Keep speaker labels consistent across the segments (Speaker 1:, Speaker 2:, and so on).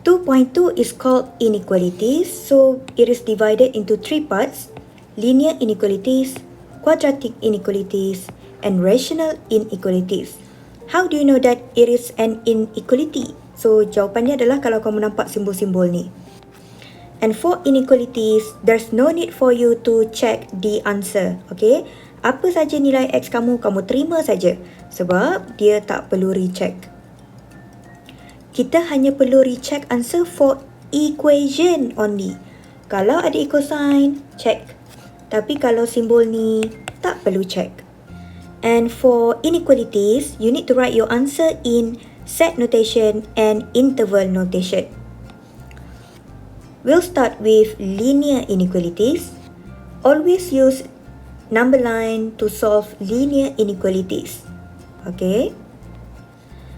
Speaker 1: 2.2 is called inequalities, so it is divided into 3 parts: linear inequalities, quadratic inequalities, and rational inequalities. How do you know that it is an inequality? So jawapannya adalah kalau kamu nampak simbol-simbol ni. And for inequalities, there's no need for you to check the answer. Okay? Apa saja nilai X kamu terima saja. Sebab dia tak perlu recheck. Kita hanya perlu recheck answer for equation only. Kalau ada equal sign, check. Tapi kalau simbol ni, tak perlu check. And for inequalities, you need to write your answer in set notation and interval notation. We'll start with linear inequalities. Always use number line to solve linear inequalities. Okay?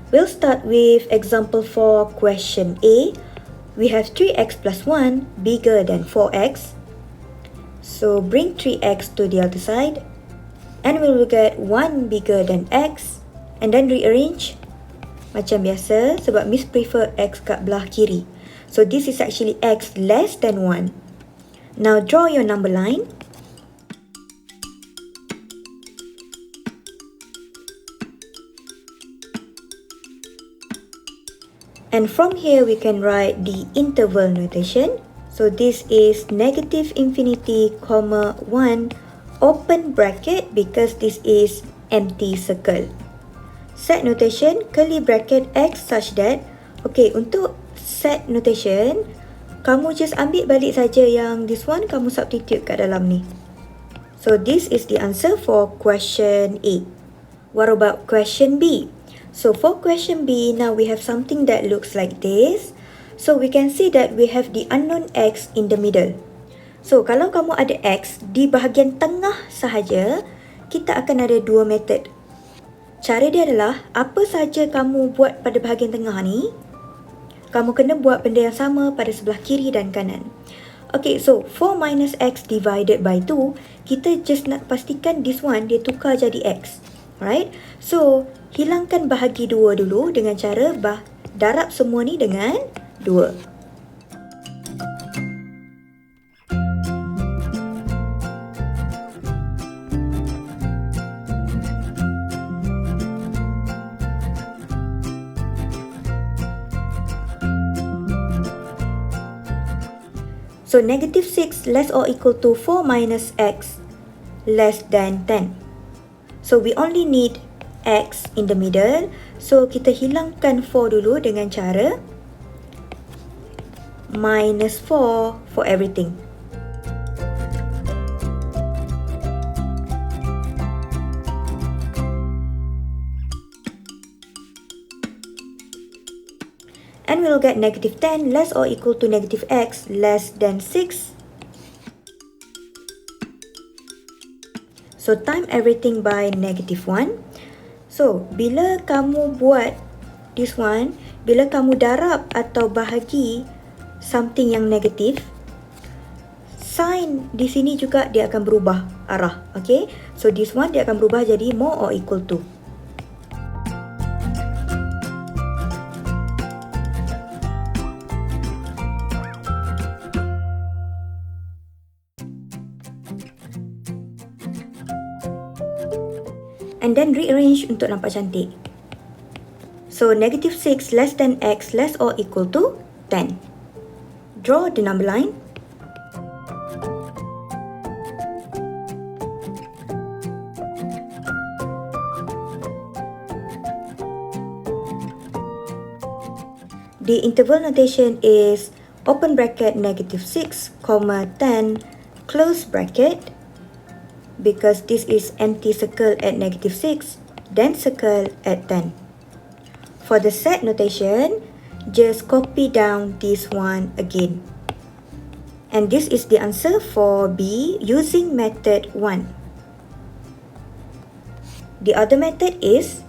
Speaker 1: We'll start with example for question A. We have 3x plus 1 bigger than 4x. So bring 3x to the other side. And we will get 1 bigger than x. And then rearrange macam biasa sebab Miss prefer x kat belah kiri. So this is actually x less than 1. Now draw your number line. And from here we can write the interval notation. So this is negative infinity, 1, open bracket because this is empty circle. Set notation, curly bracket x such that, okay, untuk set notation, kamu just ambil balik saja yang this one, kamu substitute kat dalam ni. So this is the answer for question A. What about question B? So for question B, now we have something that looks like this. So we can see that we have the unknown x in the middle. So kalau kamu ada x di bahagian tengah sahaja, kita akan ada dua method. Cara dia adalah, apa saja kamu buat pada bahagian tengah ni, kamu kena buat benda yang sama pada sebelah kiri dan kanan. Okay, so 4 minus x divided by 2, kita just nak pastikan this one dia tukar jadi x. Right? So, hilangkan bahagi 2 dulu dengan cara darab semua ni dengan 2. So, negative 6 less or equal to 4 minus x less than 10. So, we only need x in the middle. So, kita hilangkan 4 dulu dengan cara minus 4 for everything. And we'll get negative 10 less or equal to negative x less than 6. So, time everything by negative 1. So, bila kamu buat this one, bila kamu darab atau bahagi something yang negatif, sign di sini juga dia akan berubah arah. Okay? So, this one dia akan berubah jadi more or equal to. And then rearrange untuk nampak cantik. So, negative 6 less than x less or equal to 10. Draw the number line. The interval notation is open bracket negative 6, 10, close bracket. Because this is empty circle at negative 6, then circle at 10. For the set notation, just copy down this one again. And this is the answer for B using method 1. The other method is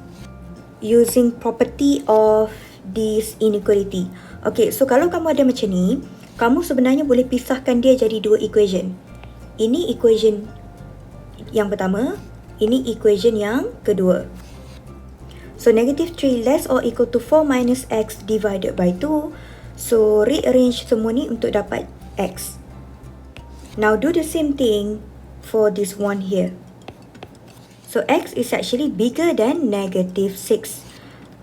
Speaker 1: using property of this inequality. Okay, so kalau kamu ada macam ni, kamu sebenarnya boleh pisahkan dia jadi dua equation. Ini equation yang pertama, ini equation yang kedua. So, negative 3 less or equal to 4 minus x divided by 2. So rearrange semua ni untuk dapat X. Now do the same thing for this one here. So X is actually bigger than negative 6.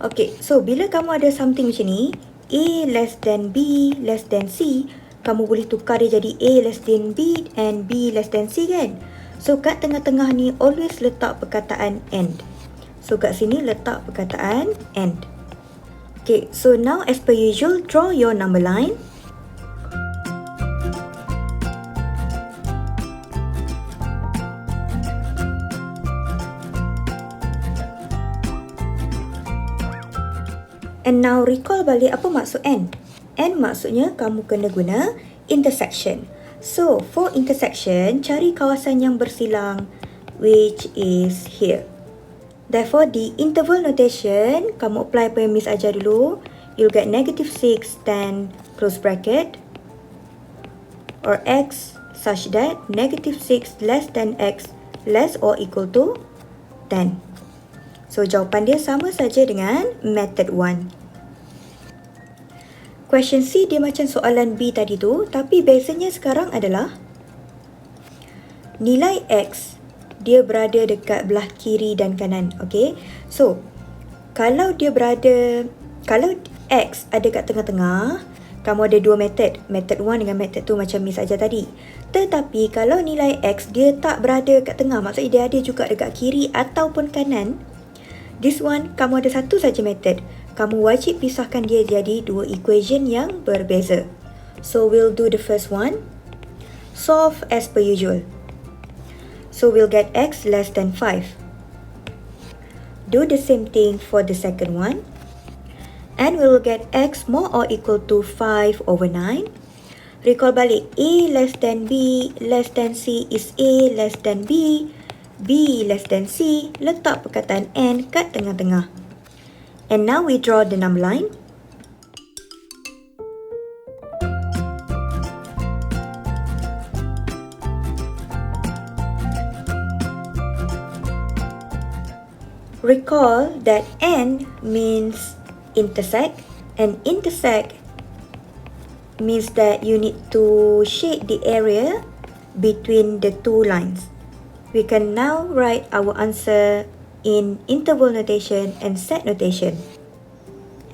Speaker 1: Okay, so bila kamu ada something macam ni, A less than B less than C, kamu boleh tukar dia jadi A less than B and B less than C kan? So kat tengah-tengah ni always letak perkataan AND. So kat sini letak perkataan AND. Okay, so now as per usual, draw your number line. And now recall balik apa maksud AND. AND maksudnya kamu kena guna intersection. So for intersection, cari kawasan yang bersilang, which is here. Therefore di interval notation, kamu apply apa yang Miss ajar dulu. You'll get negative 6 then close bracket, or X such that negative 6 less than X less or equal to 10. So jawapan dia sama saja dengan method 1. Question C dia macam soalan B tadi tu, tapi bezanya sekarang adalah nilai X dia berada dekat belah kiri dan kanan. Okay, so kalau X ada kat tengah-tengah, kamu ada dua method, method 1 dengan method 2 macam Miss ajar tadi. Tetapi kalau nilai X dia tak berada kat tengah, maksudnya dia ada juga dekat kiri ataupun kanan, this one, kamu ada satu saja method. Kamu wajib pisahkan dia jadi dua equation yang berbeza. So, we'll do the first one. Solve as per usual. So, we'll get X less than 5. Do the same thing for the second one. And we'll get X more or equal to 5 over 9. Recall balik, A less than B less than C is A less than B. B less than C, letak perkataan AND kat tengah-tengah. And now we draw the number line. Recall that AND means intersect, and intersect means that you need to shade the area between the two lines. We can now write our answer in interval notation and set notation.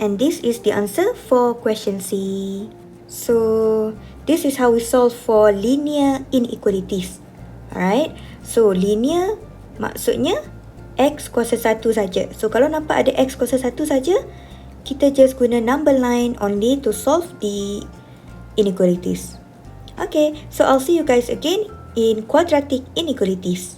Speaker 1: And this is the answer for question C. So, this is how we solve for linear inequalities. Alright, so linear maksudnya X kuasa 1 saja. So, kalau nampak ada X kuasa 1 saja, kita just guna number line only to solve the inequalities. Okay, so I'll see you guys again in quadratic inequalities.